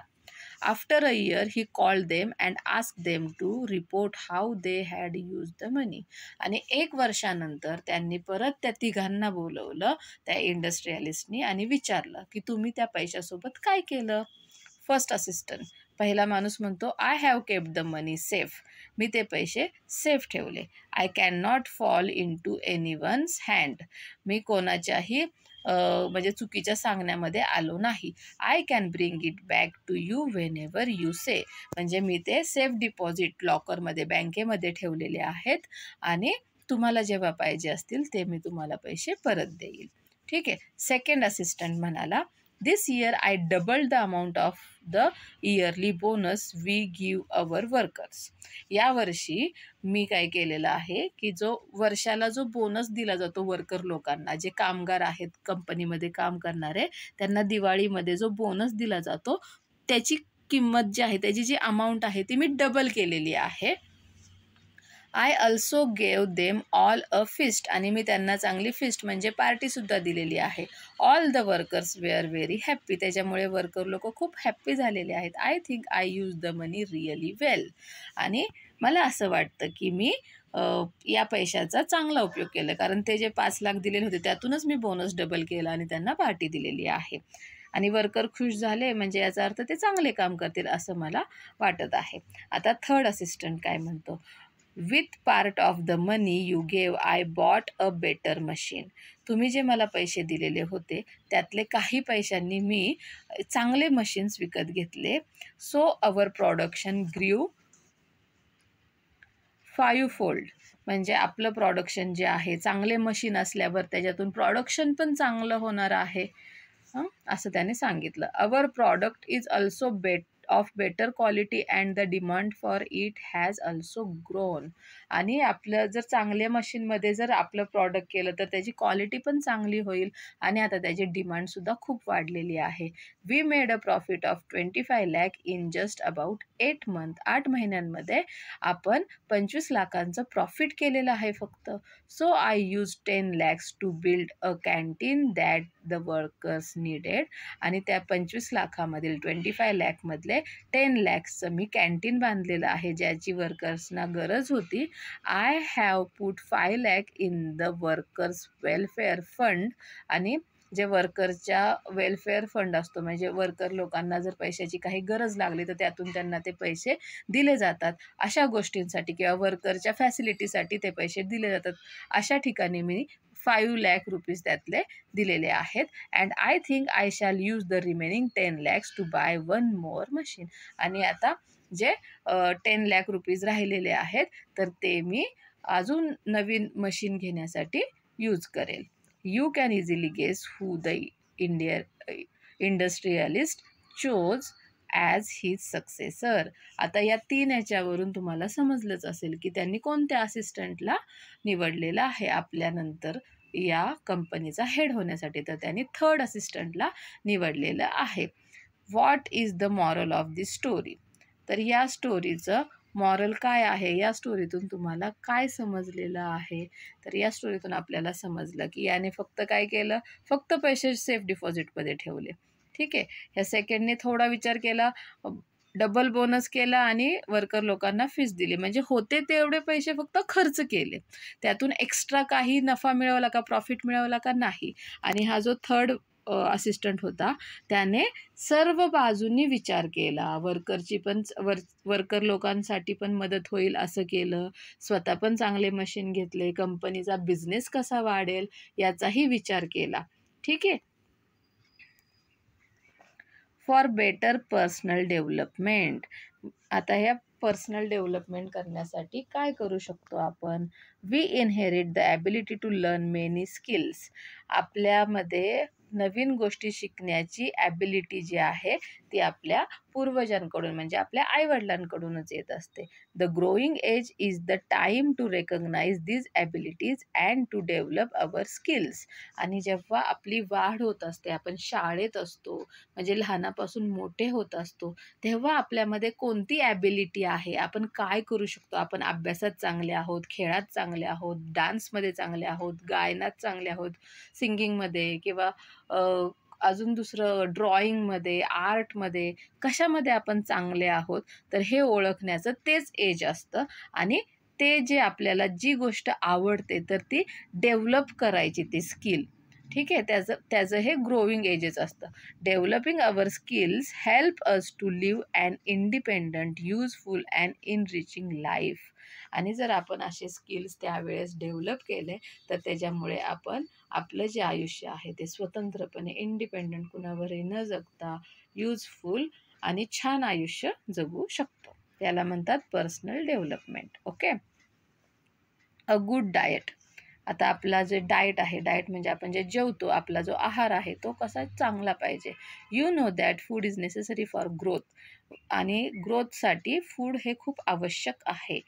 After a year he called them and asked them to report how they had use the money. आणि 1 वर्षानंतर त्यांनी परत त्या तिघांना बोलवलं, त्या इंडस्ट्रियलिस्टनी, आणि विचारलं की तुम्ही त्या पैशासोबत काय केलं. फर्स्ट असिस्टंट, पहिला माणूस म्हणतो I have kept the money safe. मी ते पैसे सेफ ठेवले. I can not fall in to anyone's hand. मी कोणाच्याही म्हणजे चुकीच्या सांगण्यामध्ये आलो नाही. I can bring it back to you whenever you say. म्हणजे मी ते सेफ डिपॉझिट लॉकरमध्ये, बँकेमध्ये ठेवलेले आहेत आणि तुम्हाला जेव्हा पाहिजे असतील ते मी तुम्हाला पैसे परत देईल. ठीक आहे. सेकंड असिस्टंट म्हणाला this year I double the amount of the yearly bonus we give our workers. यावर्षी मी काय केलेलं आहे की जो वर्षाला जो बोनस दिला जातो वर्कर लोकांना, जे कामगार आहेत कंपनीमध्ये काम करणारे, त्यांना दिवाळीमध्ये जो बोनस दिला जातो त्याची किंमत जी आहे, त्याची जी अमाऊंट आहे ती मी डबल केलेली आहे. I also gave them all a feast, आणि मी त्यांना चांगली फिस्ट म्हणजे पार्टीसुद्धा दिलेली आहे. All the workers were very happy, त्याच्यामुळे वर्कर लोक खूप हॅप्पी झालेले आहेत. I think I use the money really well, आणि मला असं वाटतं की मी या पैशाचा चांगला उपयोग केला, कारण ते जे 5 लाख दिलेले होते त्यातूनच मी बोनस डबल केला आणि त्यांना पार्टी दिलेली आहे. आणि वर्कर खुश झाले म्हणजे याचा अर्थ ते चांगले काम करतील असं मला वाटत आहे. आता थर्ड असिस्टंट काय म्हणतो, with part of the money you gave I bought a better machine. तुम्ही जे मला पैसे दिलेले होते त्यातले काही पैशांनी मी चांगले मशीन्स विकत घेतले. सो अवर प्रोडक्शन ग्रीव 5 फोल्ड, म्हणजे आपलं प्रोडक्शन जे आहे, चांगले मशीन असल्यावर त्याच्यातून प्रोडक्शन पण चांगलं होणार आहे, असं त्याने सांगितलं. Our product is also of better quality and the demand for it has also grown. आणि आपलं जर चांगल्या मशीनमध्ये जर आपलं प्रॉडक्ट केलं तर त्याची क्वालिटी पण चांगली होईल आणि आता त्याची डिमांडसुद्धा खूप वाढलेली आहे. We made a profit of 25 lakh in just about 8 month. 8 महिन्यांमध्ये आपण 25 लाखांचं प्रॉफिट केलेलं आहे फक्त. So I use 10 lakhs to build a canteen that the workers needed. आणि त्या 25 लाखामधील 25 लॅखमधले 10 lakhsचं मी कॅन्टीन बांधलेलं आहे ज्याची वर्कर्सना गरज होती. I have put 5 lakh in the workers welfare fund. आणि जे वर्करच्या वेलफेअर फंड असतो, म्हणजे वर्कर लोकांना जर पैशाची काही गरज लागली तर त्यातून त्यांना ते पैसे दिले जातात. अशा गोष्टींसाठी किंवा वर्करच्या फॅसिलिटीसाठी ते पैसे दिले जातात. अशा ठिकाणी मी 5 lakh रुपीज त्यातले दिलेले आहेत. And I think I shall use the remaining 10 lakhs to buy 1 more machine. आणि आता जे 10 lakh रुपीज राहिलेले आहेत तर ते मी अजून नवीन मशीन घेण्यासाठी यूज करेल. You can easily guess who the industrialist chose as his successor. आता या 3 याच्यावरून तुम्हाला समजलंच असेल की त्यांनी कोणत्या असिस्टंटला निवडलेलं आहे आपल्यानंतर या कंपनीचा हेड होण्यासाठी. तर त्यांनी थर्ड असिस्टंटला निवडलेलं आहे. What is the moral of this story. तर या स्टोरीचं मॉरल काय आहे, या स्टोरीतून तुम्हाला काय समजलेलं आहे. तर या स्टोरीतून आपल्याला समजलं की याने फक्त काय केलं, फक्त पैसे सेफ डिपॉझिटमध्ये ठेवले. ठीक आहे. ह्या सेकंडने थोडा विचार केला, डबल बोनस केला आणि वर्कर लोकांना फीस दिली, म्हणजे होते तेवढे पैसे फक्त खर्च केले. त्यातून एक्स्ट्रा काही नफा मिळवला का, प्रॉफिट मिळवला का, नाही. आणि हा जो थर्ड असिस्टंट होता त्याने सर्व बाजूंनी विचार केला. वर्करची पण वर्कर लोकांसाठी पण मदत होईल असं केलं, स्वतः पण चांगले मशीन घेतले, कंपनीचा बिझनेस कसा वाढेल याचाही विचार केला. ठीक आहे. For better personal development. आता ह्या पर्सनल डेव्हलपमेंट करण्यासाठी काय करू शकतो आपण. We inherit the ability to learn many skills. आपल्यामध्ये नवीन गोष्टी शिकण्याची ॲबिलिटी जी आहे ती आपल्या पूर्वजांकडून म्हणजे आपल्या आईवडिलांकडूनच येत असते. The growing age is the time to recognise these abilities and to develop our skills. आणि जेव्हा आपली वाढ होत असते, आपण शाळेत असतो म्हणजे लहानापासून मोठे होत असतो, तेव्हा आपल्यामध्ये कोणती ॲबिलिटी आहे, आपण काय करू शकतो. आपण अभ्यासात चांगले आहोत, खेळात चांगले आहोत, डान्समध्ये चांगले आहोत, गायनात चांगले आहोत, सिंगिंगमध्ये किंवा अजून दुसरं ड्रॉइंगमध्ये, आर्टमध्ये, कशामध्ये आपण चांगले आहोत. तर हे ओळखण्याचं तेच एज असतं. आणि ते जे आपल्याला जी गोष्ट आवडते तर ती डेव्हलप करायची ती स्किल. ठीक आहे. त्याचं हे ग्रोविंग एजेस असतं. Developing our skills help us to live an independent, useful and enriching life. आणि जर आपण असे स्किल्स त्यावेळेस डेव्हलप केले तर त्याच्यामुळे आपण आपलं जे आयुष्य आहे ते स्वतंत्रपणे, इंडिपेंडंट, कुणावरही न जगता युजफुल आणि छान आयुष्य जगू शकतो. त्याला म्हणतात personal development. Okay. A good diet. आता आपला जे डाएट आहे, डाएट म्हणजे आपण जे जेवतो, आपला जो आहार आहे तो कसा चांगला पाहिजे. You know that food is necessary for growth. आणि ग्रोथसाठी फूड हे खूप आवश्यक आहे,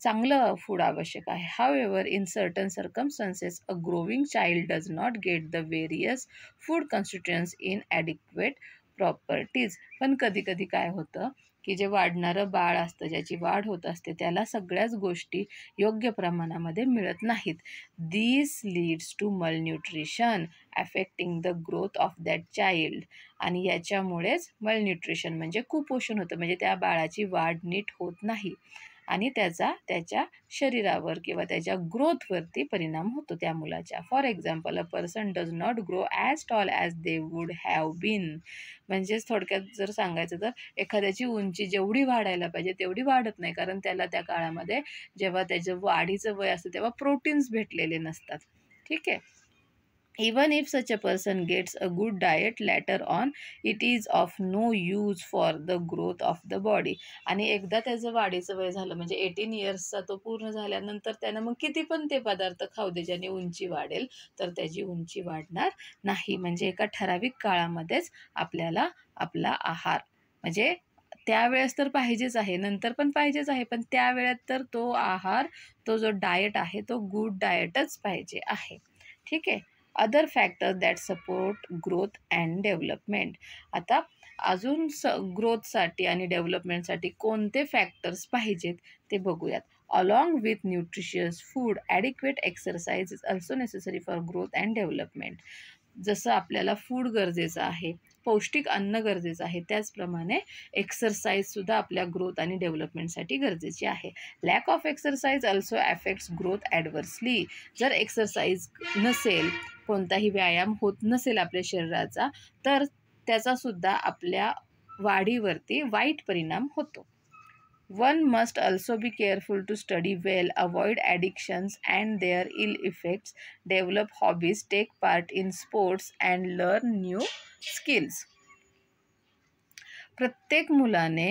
चांगलं फूड आवश्यक आहे. However in certain circumstances a growing child does not get the various food constituents in adequate properties. पण कधी कधी काय होतं की जे वाढणारं बाळ असतं, ज्याची वाढ होत असते, त्याला सगळ्याच गोष्टी योग्य प्रमाणामध्ये मिळत नाहीत. This leads to malnutrition affecting the growth of that child. आणि याच्यामुळेच मलन्यूट्रिशन म्हणजे कुपोषण होतं, म्हणजे त्या बाळाची वाढ नीट होत नाही आणि त्याचा त्याच्या शरीरावर किंवा त्याच्या ग्रोथवरती परिणाम होतो त्या मुलाच्या. For example, a person does not grow as tall as they would have been. म्हणजेच थोडक्यात जर सांगायचं तर एखाद्याची उंची जेवढी वाढायला पाहिजे तेवढी वाढत नाही, कारण त्याला त्या काळामध्ये जेव्हा त्याचं वाढीचं वय असतं तेव्हा प्रोटीन्स भेटलेले नसतात. ठीक आहे. Even if such a person gets a good diet later on, it is of no use for the growth of the body. आणि एकदा त्याचं वाढीचं वय झालं म्हणजे 18 इयर्सचा तो पूर्ण झाल्यानंतर त्यानं मग किती पण ते पदार्थ खाऊ दे ज्याने उंची वाढेल, तर त्याची उंची वाढणार नाही. म्हणजे एका ठराविक काळामध्येच आपल्याला आपला आहार म्हणजे त्यावेळेस तर पाहिजेच आहे, नंतर पण पाहिजेच आहे, पण त्यावेळेत तर तो आहार, तो जो डाएट आहे तो गुड डाएटच पाहिजे आहे. ठीक आहे. Other factors that support growth and development. आता अजून ग्रोथसाठी आणि डेव्हलपमेंटसाठी कोणते फॅक्टर्स पाहिजेत ते बघूयात. Along with nutritious food, adequate exercise is also necessary for growth and development. जसं आपल्याला फूड गरजेचं आहे, पौष्टिक अन्न गरजेचं आहे, त्याचप्रमाणे एक्सरसाइजसुद्धा आपल्या ग्रोथ आणि डेव्हलपमेंटसाठी गरजेची आहे. Lack of exercise also affects growth adversely. जर एक्सरसाइज नसेल, कोणताही व्यायाम होत नसेल आपल्या शरीराचा, तर त्याचासुद्धा आपल्या वाढीवरती वाईट परिणाम होतो. One must also be careful to study well, avoid addictions and their ill effects, develop hobbies, take part in sports and learn new skills. प्रत्येक मुलाने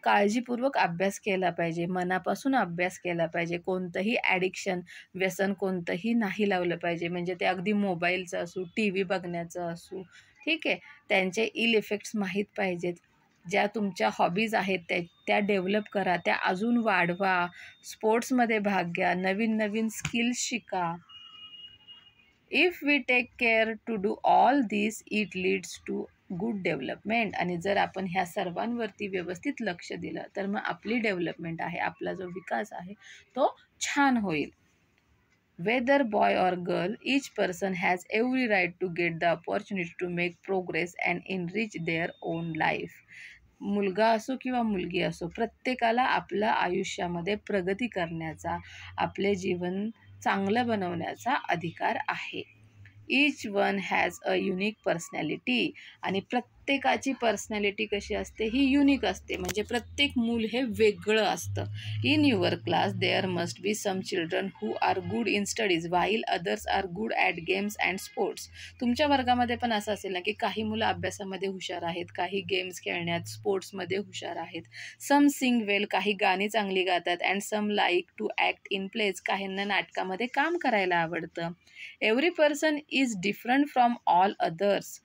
काळजीपूर्वक अभ्यास केला पाहिजे, मनापासून अभ्यास केला पाहिजे. कोणतंही ॲडिक्शन, व्यसन कोणतंही नाही लावलं पाहिजे. म्हणजे ते अगदी मोबाईलचं असू, टी व्ही बघण्याचं असू. ठीक आहे. त्यांचे इल इफेक्ट्स माहीत पाहिजेत. ज्या तुमच्या हॉबीज आहेत त्या डेव्हलप करा, त्या अजून वाढवा, स्पोर्ट्समध्ये भाग घ्या, नवीन नवीन स्किल्स शिका. If we take care to do all this, it leads to good development. आणि जर आपण ह्या सर्वांवरती व्यवस्थित लक्ष दिलं तर मग आपली डेव्हलपमेंट आहे, आपला जो विकास आहे तो छान होईल. Whether boy or girl, each person has every right to get the opportunity to make progress and enrich their own life. मुलगा असो किंवा मुलगी असो, प्रत्येकाला आपल्या आयुष्यामध्ये प्रगती करण्याचा, आपले जीवन चांगलं बनवण्याचा अधिकार आहे. Each one has a unique personality. आणि प्रत्येकाची पर्सनॅलिटी कशी असते, ही युनिक असते. म्हणजे प्रत्येक मूल हे वेगळं असतं. In your class there must be some children who are good in studies while others are good at games and sports. तुमच्या वर्गामध्ये पण असं असेल ना की काही मुलं अभ्यासामध्ये हुशार आहेत, काही गेम्स खेळण्यात, स्पोर्ट्समध्ये हुशार आहेत. सम सिंग वेल, काही गाणी चांगली गातात. And some like to act in plays, काहींना नाटकामध्ये काम करायला आवडतं. Every person is different from all others.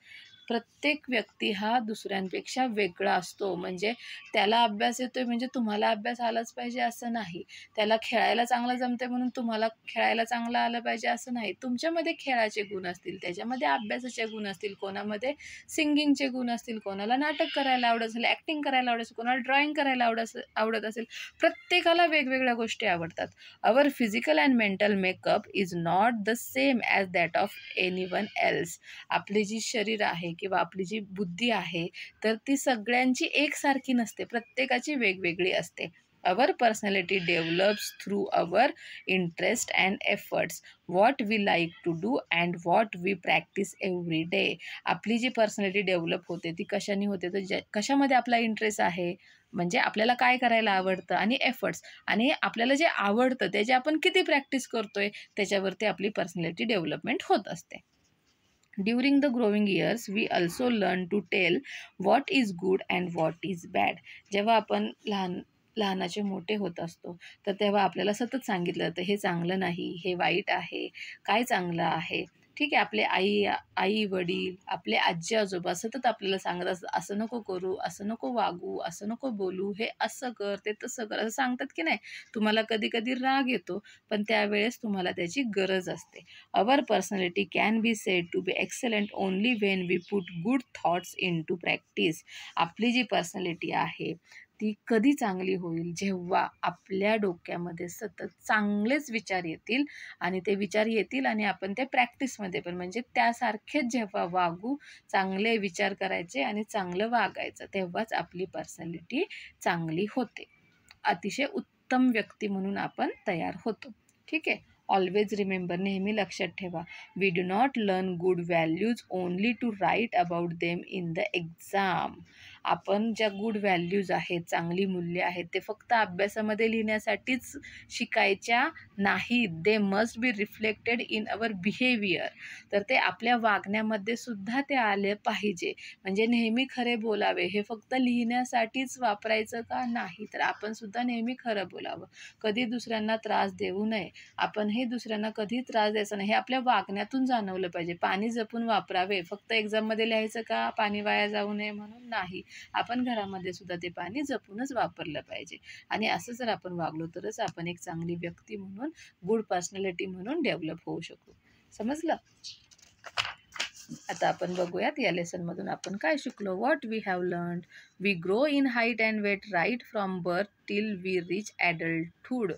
प्रत्येक व्यक्ती हा दुसऱ्यांपेक्षा वेगळा असतो. म्हणजे त्याला अभ्यास येतोय म्हणजे तुम्हाला अभ्यास आलाच पाहिजे असं नाही. त्याला खेळायला चांगलं जमतंय म्हणून तुम्हाला खेळायला चांगलं आलं पाहिजे असं नाही. तुमच्यामध्ये खेळाचे गुण असतील, त्याच्यामध्ये अभ्यासाचे गुण असतील, कोणामध्ये सिंगिंगचे गुण असतील, कोणाला नाटक करायला आवडत असेल, ॲक्टिंग करायला आवडत असेल, कोणाला ड्रॉइंग करायला आवडत असेल. प्रत्येकाला वेगवेगळ्या गोष्टी आवडतात. Our physical and mental makeup is not the same as that of anyone else. आपली जी शरीर आहे किंवा आपली जी बुद्धी आहे तर ती सगळ्यांची एकसारखी नसते, प्रत्येकाची वेगवेगळी असते. Our personality develops through our interest and efforts, what we like to do and what we practise every day. आपली जी पर्सनॅलिटी डेव्हलप होते ती कशाने होते, तर कशामध्ये आपला इंटरेस्ट आहे, म्हणजे आपल्याला काय करायला आवडतं, आणि एफर्ट्स, आणि आपल्याला जे आवडतं त्याची आपण किती प्रॅक्टिस करतोय त्याच्यावरती आपली पर्सनॅलिटी डेव्हलपमेंट होत असते. During the growing years, we also learn to tell what is good and what is bad. जेव्हा आपण लहानाचे मोठे होत असतो तर तेव्हा आपल्याला सतत सांगितलं जातं हे चांगलं नाही, हे वाईट आहे, काय चांगलं आहे. ठीक आहे. आपले आई वडील, आपले आजी आजोबा सतत आपल्याला सांगत असतात, असं नको करू, असं नको वागू, असं नको बोलू, हे असं कर, ते तसं कर, असं सांगतात की नाही. तुम्हाला कधी कधी राग येतो, पण त्यावेळेस तुम्हाला त्याची गरज असते. Our personality can be said to be excellent only when we put good thoughts into practice. आपली जी पर्सनॅलिटी आहे ती कधी चांगली होईल, जेव्हा आपल्या डोक्यामध्ये सतत चांगलेच विचार येतील आणि ते विचार येतील आणि आपण ते प्रॅक्टिसमध्ये पण म्हणजे त्यासारखेच जेव्हा वागू, चांगले विचार करायचे आणि चांगलं वागायचं, तेव्हाच आपली पर्सनॅलिटी चांगली होते. अतिशय उत्तम व्यक्ती म्हणून आपण तयार होतो. ठीक आहे. ऑलवेज रिमेंबर, नेहमी लक्षात ठेवा, we do not learn good values only to write about them in the exam. आपण ज्या गुड व्हॅल्यूज आहेत, चांगली मूल्य आहेत, ते फक्त अभ्यासामध्ये लिहिण्यासाठीच शिकायच्या नाहीत. They must be reflected in our behaviour. तर ते आपल्या वागण्यामध्ये सुद्धा ते आले पाहिजे. म्हणजे नेहमी खरे बोलावे, हे फक्त लिहिण्यासाठीच वापरायचं का नाही, तर आपण सुद्धा नेहमी खरं बोलावं. कधी दुसऱ्यांना त्रास देऊ नये. आपण हे दुसऱ्यांना कधी त्रास द्यायचा नाही, हे आपल्या वागण्यातून जाणवलं पाहिजे. पाणी जपून वापरावे, फक्त एक्झाममध्ये लिहायचं का पाणी वाया जाऊ नये म्हणून नाही. आपण घरामध्ये सुद्धा ते पाणी जपूनच वापरलं पाहिजे. आणि असं जर आपण वागलो तरच आपण एक चांगली व्यक्ती म्हणून, गुड पर्सनॅलिटी म्हणून डेव्हलप होऊ शकू. समजलं? आता आपण बघूयात या लेसनमधून आपण काय शिकलो. What we have learned. We grow in height and weight right from birth till we reach adulthood.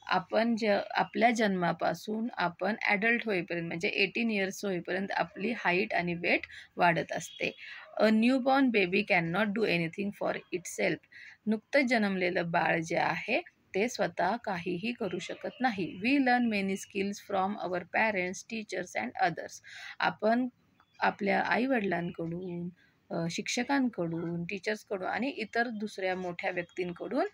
आपण आपल्या जन्मापासून आपण ॲडल्ट होईपर्यंत म्हणजे 18 इयर्स होईपर्यंत आपली हाईट आणि वेट वाढत असते. A newborn baby can not do anything for itself. नुकतंच जन्मलेलं बाळ जे आहे ते स्वतः काहीही करू शकत नाही. We learn many skills from our parents, teachers and others. आपण आपल्या आईवडिलांकडून, शिक्षकांकडून, टीचर्सकडून आणि इतर दुसऱ्या मोठ्या व्यक्तींकडून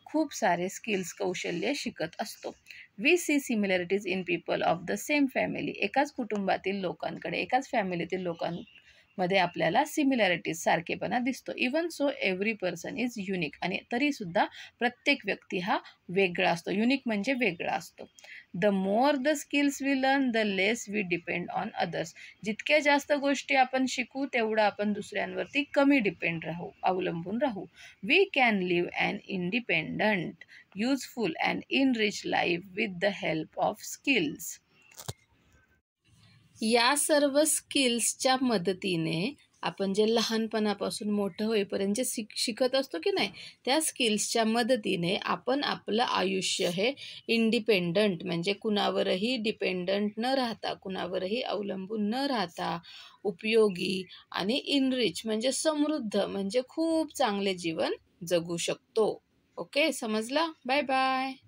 खूप सारे स्किल्स, कौशल्य शिकत असतो. We see similarities in people of the same family. एकाच कुटुंबातील लोकांकडे, एकाच फॅमिलीतील लोकांमध्ये आपल्याला सिमिलॅरिटीज, सारखेपणा दिसतो. Even so every person is unique. आणि तरीसुद्धा प्रत्येक व्यक्ती हा वेगळा असतो. युनिक म्हणजे वेगळा असतो. The more the skills we learn, the less we depend on others. जितक्या जास्त गोष्टी आपण शिकू, तेवढं आपण दुसऱ्यांवरती कमी डिपेंड राहू, अवलंबून राहू. We can live an independent, useful and enrich life with the help of skills. या सर्व स्किल्सच्या मदतीने आपण जे लहानपणापासून मोठं होईपर्यंत जे शिकत असतो की नाही, त्या स्किल्सच्या मदतीने आपण आपलं आयुष्य हे इंडिपेंडंट म्हणजे कुणावरही डिपेंडंट न राहता, कुणावरही अवलंबून न राहता उपयोगी आणि इनरिच म्हणजे समृद्ध म्हणजे खूप चांगले जीवन जगू शकतो. ओके, समजला? Bye bye.